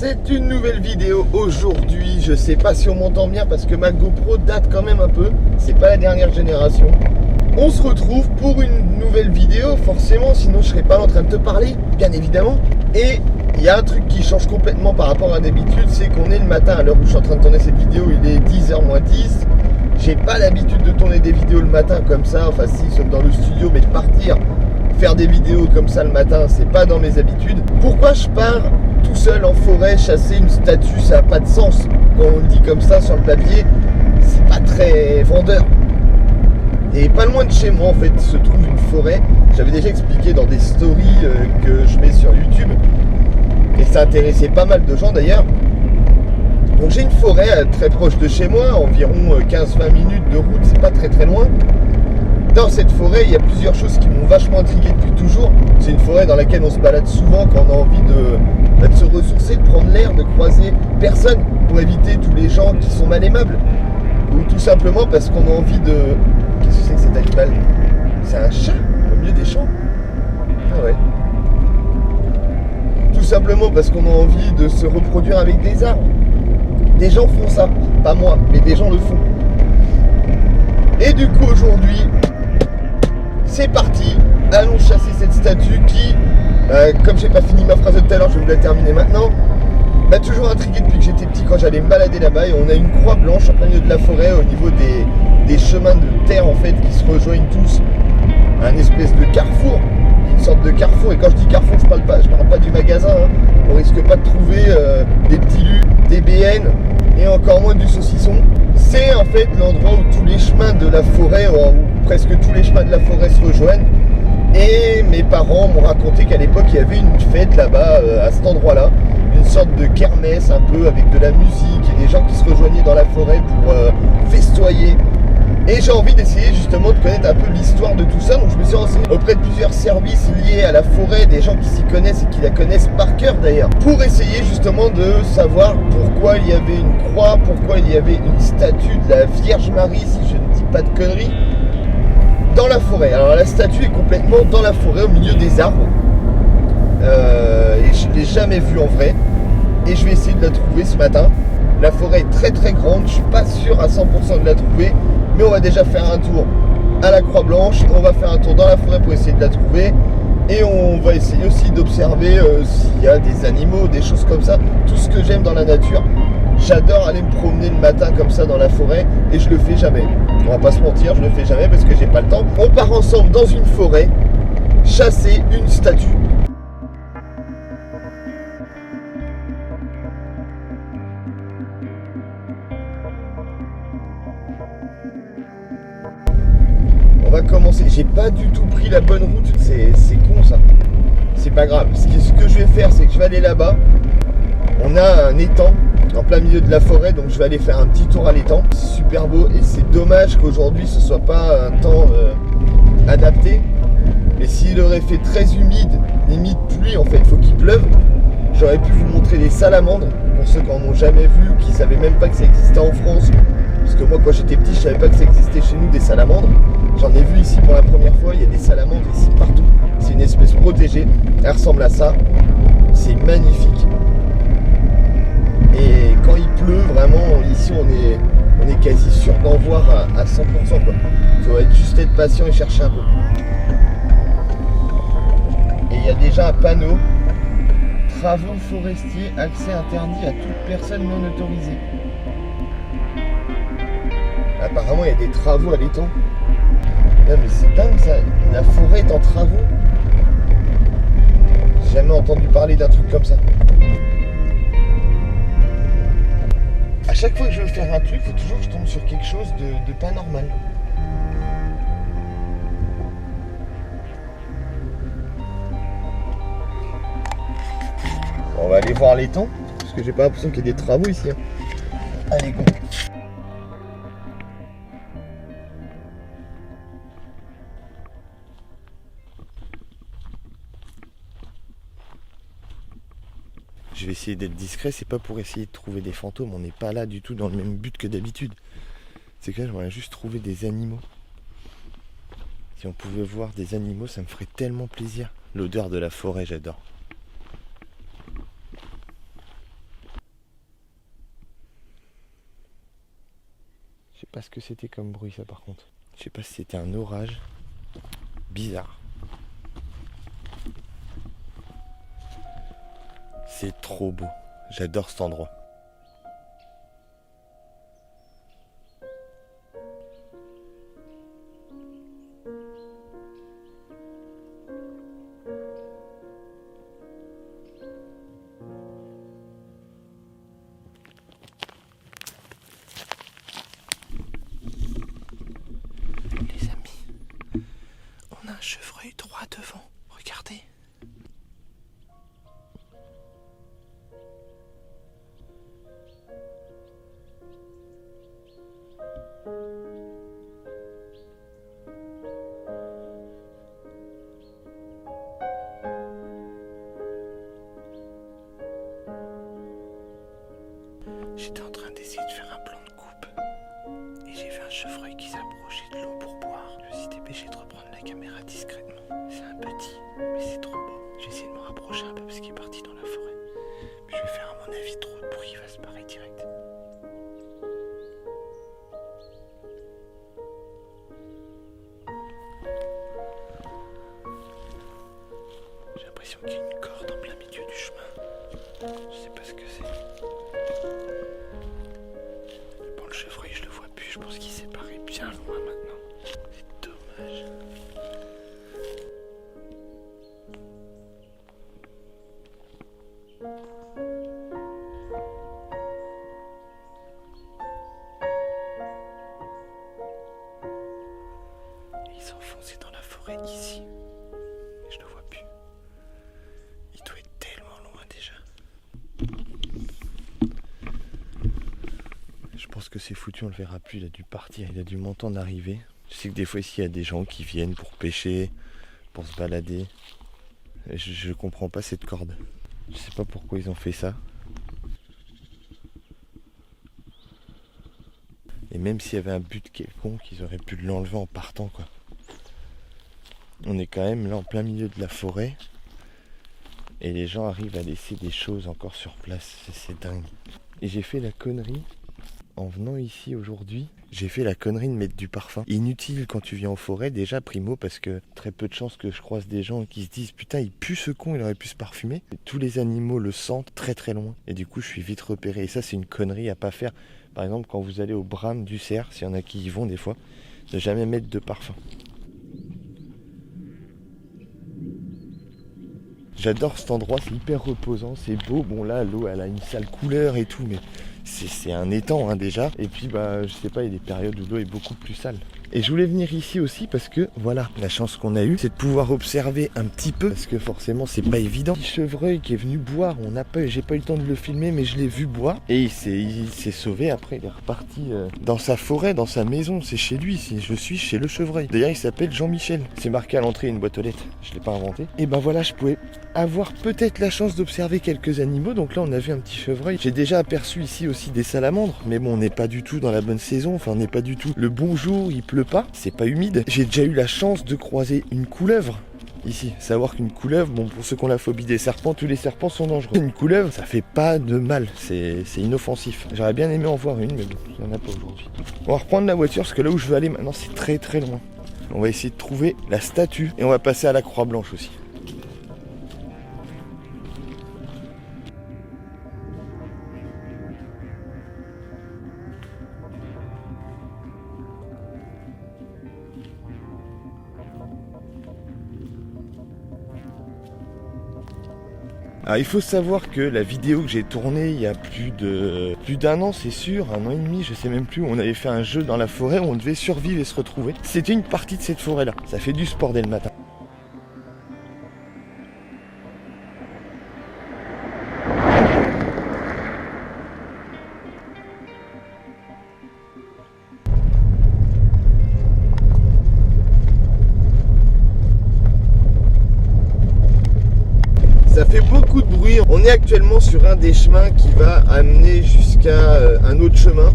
C'est une nouvelle vidéo aujourd'hui. Je sais pas si on m'entend bien parce que ma GoPro date quand même un peu. C'est pas la dernière génération. On se retrouve pour une nouvelle vidéo, forcément, sinon je serais pas là en train de te parler, bien évidemment. Et il y a un truc qui change complètement par rapport à d'habitude, c'est qu'on est le matin à l'heure où je suis en train de tourner cette vidéo, il est 10h moins 10. J'ai pas l'habitude de tourner des vidéos le matin comme ça, enfin si, sauf dans le studio, mais de partir faire des vidéos comme ça le matin, c'est pas dans mes habitudes. Pourquoi je pars tout seul en forêt chasser une statue? Ça n'a pas de sens. Quand on le dit comme ça sur le papier, c'est pas très vendeur. Et pas loin de chez moi en fait se trouve une forêt. J'avais déjà expliqué dans des stories que je mets sur YouTube. Et ça intéressait pas mal de gens d'ailleurs. Donc j'ai une forêt très proche de chez moi, environ 15-20 minutes de route, c'est pas très très loin. Dans cette forêt, il y a plusieurs choses qui m'ont vachement intrigué depuis toujours. C'est une forêt dans laquelle on se balade souvent quand on a envie de se ressourcer, de prendre l'air, de croiser personne pour éviter tous les gens qui sont mal aimables. Ou tout simplement parce qu'on a envie de... Qu'est-ce que c'est que cet animal? C'est un chat au milieu des champs? Ah ouais. Tout simplement parce qu'on a envie de se reproduire avec des arbres. Des gens font ça, pas moi, mais des gens le font. Et du coup aujourd'hui, c'est parti, allons chasser cette statue qui, comme j'ai pas fini ma phrase de tout à l'heure, je vais vous la terminer maintenant, m'a toujours intrigué depuis que j'étais petit quand j'allais me balader là-bas. Et on a une croix blanche en plein milieu de la forêt au niveau des chemins de terre en fait qui se rejoignent tous. Un espèce de carrefour, une sorte de carrefour. Et quand je dis carrefour, je parle pas du magasin, hein. On risque pas de trouver des petits lus, des BN et encore moins du saucisson. C'est en fait l'endroit où tous les chemins de la forêt, ou presque tous les chemins de la forêt se rejoignent. Et mes parents m'ont raconté qu'à l'époque il y avait une fête là-bas, à cet endroit-là. Une sorte de kermesse un peu avec de la musique et des gens qui se rejoignaient dans la forêt pour festoyer. Et j'ai envie d'essayer justement de connaître un peu l'histoire de tout ça. Donc je me suis renseigné auprès de plusieurs services liés à la forêt, des gens qui s'y connaissent et qui la connaissent par cœur d'ailleurs, pour essayer justement de savoir pourquoi il y avait une croix, pourquoi il y avait une statue de la Vierge Marie, si je ne dis pas de conneries, dans la forêt. Alors la statue est complètement dans la forêt, au milieu des arbres. Et je ne l'ai jamais vue en vrai. Et je vais essayer de la trouver ce matin. La forêt est très très grande, je suis pas sûr à 100% de la trouver. Mais on va déjà faire un tour à la Croix Blanche. On va faire un tour dans la forêt pour essayer de la trouver. Et on va essayer aussi d'observer s'il y a des animaux, des choses comme ça. Tout ce que j'aime dans la nature. J'adore aller me promener le matin comme ça dans la forêt. Et je le fais jamais. On va pas se mentir, je le fais jamais parce que j'ai pas le temps. On part ensemble dans une forêt chasser une statue. On va commencer. J'ai pas du tout pris la bonne route. C'est con ça. C'est pas grave. Ce que je vais faire, c'est que je vais aller là-bas. On a un étang en plein milieu de la forêt, donc je vais aller faire un petit tour à l'étang. C'est super beau et c'est dommage qu'aujourd'hui ce soit pas un temps adapté. Mais s'il aurait fait très humide, limite pluie en fait, il faut qu'il pleuve, j'aurais pu vous montrer des salamandres pour ceux qui en ont jamais vu ou qui savaient même pas que ça existait en France. Parce que moi quand j'étais petit, je savais pas que ça existait chez nous des salamandres. J'en ai vu ici pour la première fois, il y a des salamandres ici partout. C'est une espèce protégée, elle ressemble à ça. C'est magnifique. Et quand il pleut, vraiment, ici on est quasi sûr d'en voir à 100% quoi. Faut juste être patient et chercher un peu. Et il y a déjà un panneau. Travaux forestiers, accès interdit à toute personne non autorisée. Apparemment il y a des travaux à l'étang. Non mais c'est dingue ça, la forêt est en travaux. J'ai jamais entendu parler d'un truc comme ça. À chaque fois que je veux faire un truc, il faut toujours que je tombe sur quelque chose de pas normal. On va aller voir l'étang, parce que j'ai pas l'impression qu'il y ait des travaux ici. Hein. Allez, go. Je vais essayer d'être discret, c'est pas pour essayer de trouver des fantômes, on n'est pas là du tout dans le même but que d'habitude. C'est que là, j'aimerais juste trouver des animaux. Si on pouvait voir des animaux, ça me ferait tellement plaisir. L'odeur de la forêt, j'adore. sais pas ce que c'était comme bruit ça par contre. Je sais pas si c'était un orage. Bizarre. C'est trop beau. J'adore cet endroit. Les amis, on a un chevreuil droit devant. Regardez. J'étais en train d'essayer de faire un plan de coupe et j'ai vu un chevreuil qui s'approchait de l'eau pour boire. Je me suis dépêché de reprendre la caméra discrètement. C'est un petit, mais c'est trop beau. J'ai essayé de me rapprocher un peu parce qu'il est parti dans la forêt. Puis je vais faire à mon avis trop de bruit, il va se barrer direct. J'ai l'impression qu'il y a une corde en plein milieu du chemin. Je sais pas ce que c'est. Bon, le chevreuil, je le vois plus. Je pense qu'il s'est barré bien loin maintenant. C'est dommage. Il s'enfonçait dans la forêt ici. Je le vois plus. Il doit être tellement loin déjà. Je pense que c'est foutu, on le verra plus, il a dû partir, il a dû m'entendre arriver. Je sais que des fois ici il y a des gens qui viennent pour pêcher, pour se balader. Et je comprends pas cette corde. Je sais pas pourquoi ils ont fait ça. Et même s'il y avait un but quelconque, ils auraient pu l'enlever en partant quoi. On est quand même là en plein milieu de la forêt. Et les gens arrivent à laisser des choses encore sur place, c'est dingue. Et j'ai fait la connerie. En venant ici aujourd'hui, j'ai fait la connerie de mettre du parfum. Inutile quand tu viens en forêt, déjà primo, parce que très peu de chances que je croise des gens qui se disent putain il pue ce con, il aurait pu se parfumer. Et tous les animaux le sentent très très loin. Et du coup je suis vite repéré. Et ça c'est une connerie à pas faire. Par exemple quand vous allez au brame du cerf, s'il y en a qui y vont des fois, ne jamais mettre de parfum. J'adore cet endroit, c'est hyper reposant, c'est beau. Bon là l'eau elle a une sale couleur et tout, mais c'est un étang hein, déjà. Et puis bah je sais pas, il y a des périodes où l'eau est beaucoup plus sale. Et je voulais venir ici aussi parce que voilà, la chance qu'on a eue, c'est de pouvoir observer un petit peu, parce que forcément c'est pas évident. Petit chevreuil qui est venu boire, j'ai pas eu le temps de le filmer, mais je l'ai vu boire. Et il s'est sauvé après, il est reparti dans sa forêt, dans sa maison, c'est chez lui, je suis chez le chevreuil. D'ailleurs il s'appelle Jean-Michel, c'est marqué à l'entrée une boîte aux lettres, je l'ai pas inventé. Et ben voilà, je pouvais avoir peut-être la chance d'observer quelques animaux. Donc là on a vu un petit chevreuil. J'ai déjà aperçu ici aussi des salamandres, mais bon on n'est pas du tout dans la bonne saison, enfin on n'est pas du tout le bon jour, il pleut pas, c'est pas humide. J'ai déjà eu la chance de croiser une couleuvre ici. Savoir qu'une couleuvre, bon pour ceux qui ont la phobie des serpents, tous les serpents sont dangereux. Une couleuvre ça fait pas de mal, c'est inoffensif. J'aurais bien aimé en voir une, mais bon il n'y en a pas aujourd'hui. On va reprendre la voiture parce que là où je veux aller maintenant c'est très très loin. On va essayer de trouver la statue et on va passer à la Croix-Blanche aussi. Alors il faut savoir que la vidéo que j'ai tournée il y a plus d'un an c'est sûr, un an et demi, je sais même plus, où on avait fait un jeu dans la forêt où on devait survivre et se retrouver. C'était une partie de cette forêt là, ça fait du sport dès le matin. Ça fait beaucoup de bruit. On est actuellement sur un des chemins qui va amener jusqu'à un autre chemin.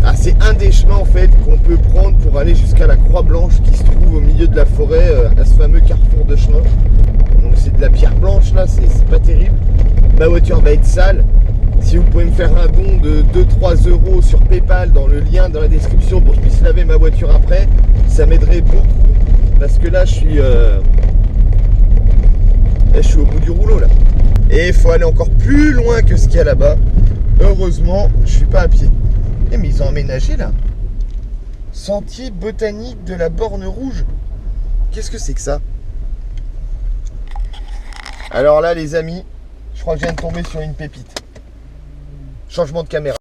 Ah, c'est un des chemins en fait qu'on peut prendre pour aller jusqu'à la Croix-Blanche qui se trouve au milieu de la forêt, à ce fameux carrefour de chemin. Donc c'est de la pierre blanche là, c'est pas terrible. Ma voiture va être sale. Si vous pouvez me faire un don de 2-3 euros sur PayPal dans le lien dans la description pour que je puisse laver ma voiture après, ça m'aiderait beaucoup. Parce que là je suis au bout du rouleau là. Et il faut aller encore plus loin que ce qu'il y a là-bas. Heureusement, je suis pas à pied. Eh mais ils ont aménagé là. Sentier botanique de la Borne Rouge. Qu'est-ce que c'est que ça? Alors là les amis, je crois que je viens de tomber sur une pépite. Changement de caméra.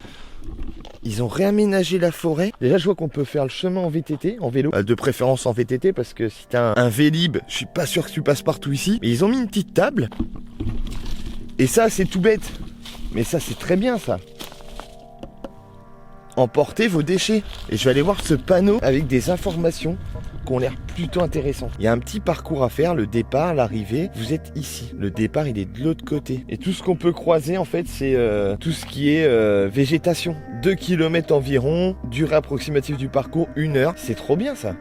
Ils ont réaménagé la forêt. Déjà je vois qu'on peut faire le chemin en VTT, en vélo. De préférence en VTT parce que si t'as un Vélib, je suis pas sûr que tu passes partout ici. Mais ils ont mis une petite table. Et ça c'est tout bête. Mais ça c'est très bien ça. Emportez vos déchets. Et je vais aller voir ce panneau avec des informations qui ont l'air plutôt intéressantes. Il y a un petit parcours à faire, le départ, l'arrivée. Vous êtes ici. Le départ, il est de l'autre côté. Et tout ce qu'on peut croiser, en fait, c'est tout ce qui est végétation. 2 km environ, durée approximative du parcours, 1 heure. C'est trop bien, ça.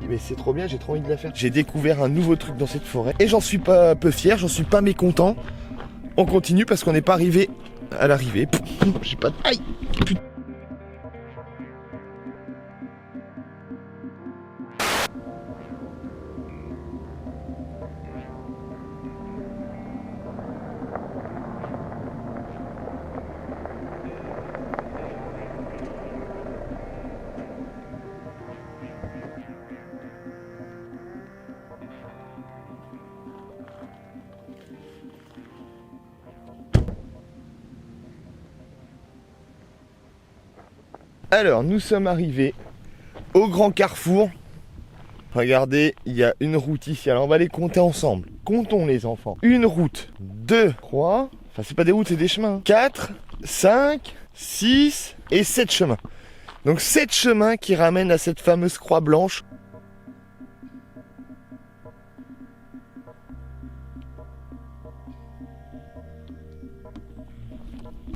Mais c'est trop bien, j'ai trop envie de la faire. J'ai découvert un nouveau truc dans cette forêt. Et j'en suis pas peu fier, j'en suis pas mécontent. On continue parce qu'on n'est pas arrivé à l'arrivée. J'ai pas de... Aïe, putain. Alors, nous sommes arrivés au grand carrefour. Regardez, il y a une route ici. Alors, on va les compter ensemble. Comptons les enfants. Une route, 2, 3. Enfin, c'est pas des routes, c'est des chemins. 4, 5, 6 et 7 chemins. Donc, 7 chemins qui ramènent à cette fameuse croix blanche.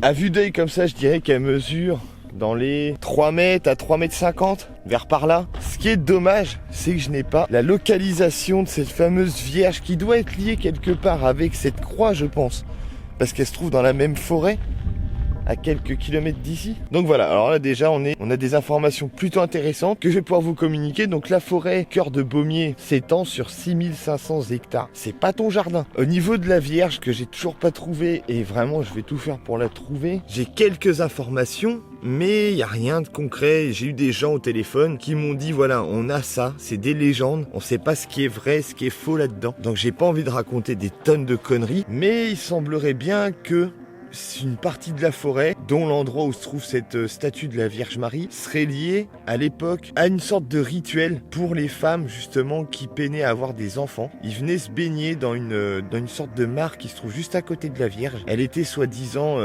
À vue d'œil comme ça, je dirais qu'elle mesure dans les 3 mètres à 3 mètres 50, vers par là. Ce qui est dommage, c'est que je n'ai pas la localisation de cette fameuse vierge qui doit être liée quelque part avec cette croix, je pense. Parce qu'elle se trouve dans la même forêt, à quelques kilomètres d'ici. Donc voilà, alors là déjà on a des informations plutôt intéressantes que je vais pouvoir vous communiquer. Donc la forêt Cœur de Baumier s'étend sur 6500 hectares. C'est pas ton jardin. Au niveau de la Vierge que j'ai toujours pas trouvée, et vraiment je vais tout faire pour la trouver, j'ai quelques informations, mais il n'y a rien de concret. J'ai eu des gens au téléphone qui m'ont dit voilà, on a ça, c'est des légendes, on sait pas ce qui est vrai, ce qui est faux là-dedans. Donc j'ai pas envie de raconter des tonnes de conneries, mais il semblerait bien que c'est une partie de la forêt, dont l'endroit où se trouve cette statue de la Vierge Marie, serait liée à l'époque à une sorte de rituel pour les femmes justement qui peinaient à avoir des enfants. Ils venaient se baigner dans une sorte de mare qui se trouve juste à côté de la Vierge. Elle était soi-disant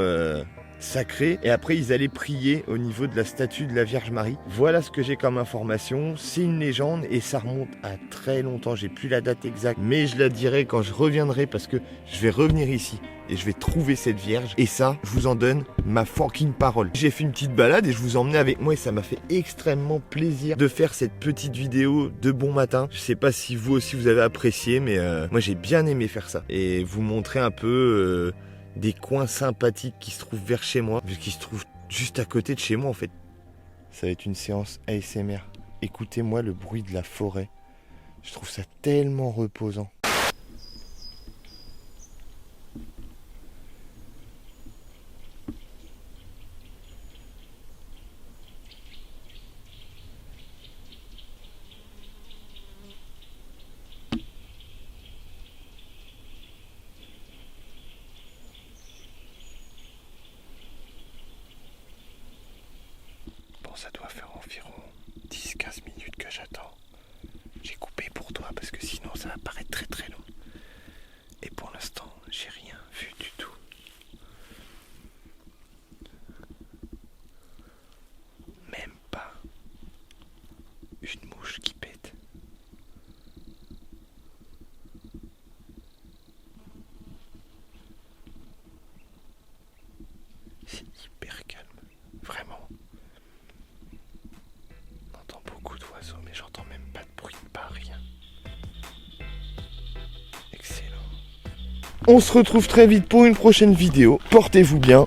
sacrée, et après ils allaient prier au niveau de la statue de la Vierge Marie. Voilà ce que j'ai comme information. C'est une légende et ça remonte à très longtemps. J'ai plus la date exacte, mais je la dirai quand je reviendrai parce que je vais revenir ici et je vais trouver cette vierge, et ça, je vous en donne ma fucking parole. J'ai fait une petite balade et je vous emmenais avec moi et ça m'a fait extrêmement plaisir de faire cette petite vidéo de bon matin. Je sais pas si vous aussi vous avez apprécié, mais moi j'ai bien aimé faire ça et vous montrer un peu des coins sympathiques qui se trouvent vers chez moi, qui se trouvent juste à côté de chez moi en fait. Ça va être une séance ASMR. Écoutez-moi le bruit de la forêt. Je trouve ça tellement reposant. Ça doit faire environ 10-15 minutes que j'attends. J'ai coupé pour toi parce que sinon ça va paraître très très long. Et pour l'instant, j'ai rien vu du tout. Même pas une mouche qui pète. C'est hyper calme, vraiment. Mais j'entends même pas de bruit, pas rien. Excellent. On se retrouve très vite pour une prochaine vidéo. Portez-vous bien.